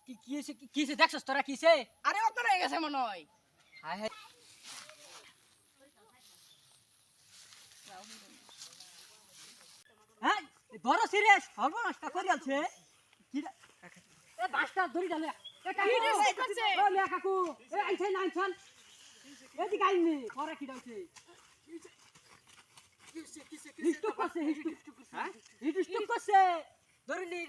কিছে দেখছস তোরা কিছে? আরে অত রয়ে গেছে মনে হয়। হায় হায়। হ্যাঁ বড় সিরিয়াস সর্বনাশটা করে আছে কি এ বাসটা ধরি ডালে এ কাকু কি রে, করছে? ও লে কাকু এ আইছেন আইছেন এদিকে আইনি পরে কি দাউছে হিস্টুক করছে হিস্টুক হ্যাঁ হিস্টুক করছে ধরিলি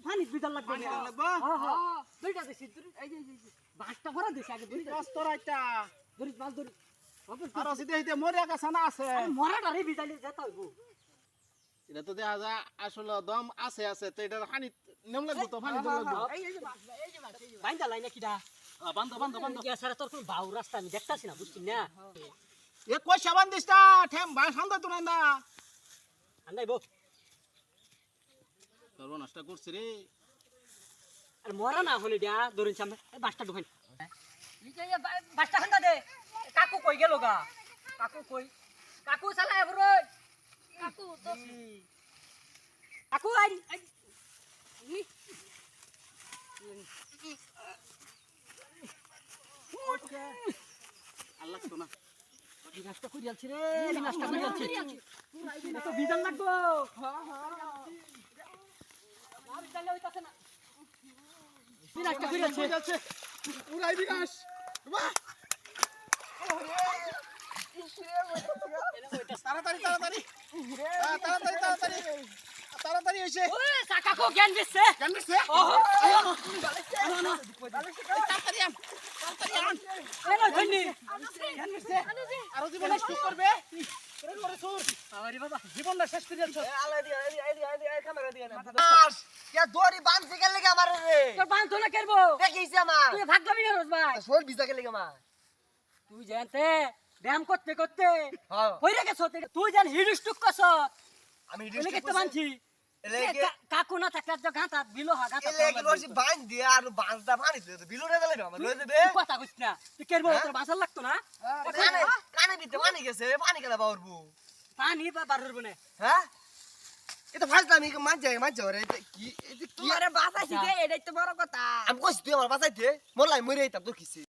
পানি বিদাল লাগবে পানি বিদাল লাগবে? হ্যাঁ হ্যাঁ দুইটা দিছি এই যে বাসটা ভরা দিছি আগে ধরি রাস্তাটা ধরি মাছ ধরি আর সিধে হিতে মরিয়া গেছে না আছে মরাটা রে বিদালি যেতে হইব এটা তো দেখা যায় আসলে দম আছে আছে তো এটা পানি নেম লাগবে তো পানি দম লাগবে এই যে বাস এই যে বাস বাইন্দা লাইনা কিডা বান্ধ বান্ধ বান্ধ ইয়া সারা তোর কোন বাউ রাস্তা আমি দেখতাছি না বুঝছিস না এ কই সাবান দিছটা ঠেম ভাই সান্দা তো না আন্দাইবো সর্ব নষ্ট করছে রে আর মরা না হলে দিয়া ধরুন সামনে বাসটা ঢুকাই বাসটা খান্দা দে কাকু কই গেল গা কাকু কই কাকু চালা এবরো কাকু তো কাকু আই আল্লাহ তো না বিনাশটা কই যাচ্ছে রে বিনাশটা কই যাচ্ছে তো বিজাল লাগবো না বিজালে হইতাছে না বিনাশটা কই যাচ্ছে উড়াই বিনাশ বাহ তাড়াতাড়ি তাড়াতাড়ি তাড়াতাড়ি তাড়াতাড়ি তাড়াতাড়ি হইছে ও কাকু জ্ঞান দিচ্ছে কেন দিছে ওহো তাড়াতাড়ি আন তাড়াতাড়ি আন এনো ধন্যি কেন দিছে আর জীবন নষ্ট করবে ওরে ওরে সুর আমারে বাবা জীবনটা শেষ করে যাচ্ছ কে দড়ি বাঁধতে গেলে কে আমার রে তোর বান তো না করবো দেখিস আমার তুই ভাগ্যবি না রোজ ভাই শোল ভিজা গেলে আমার তুই জানতে ব্যায়াম করতে করতে হ্যাঁ কইরা গেছ তুই জান হিডুস্টুক কস আমি এলে কেতে মানছি এলেকে কাকু না থাকলে তো গাঁতা বিলো হা গাঁতা এলেকে বসি বাঁধ দিয়ে আর বাঁধটা পানি দিতে বিলুরে দিলে আমার লয়ে দেবে কথা কইছ না তুই কেরবো তোর বাঁচার লাগতো না কানে কানে দিতে পানি গেছে পানি গেলা বাউরবু পানি বার হইব না হ্যাঁ এটা ফাজলাম আমি মাঝ রে কি এটা কি তোমারে বাঁচাইছি দে, এটাই তো বড় কথা। আমি কইছি তুই আমার বাঁচাইতে মোর লাই মরে যাইতাম তো কিছে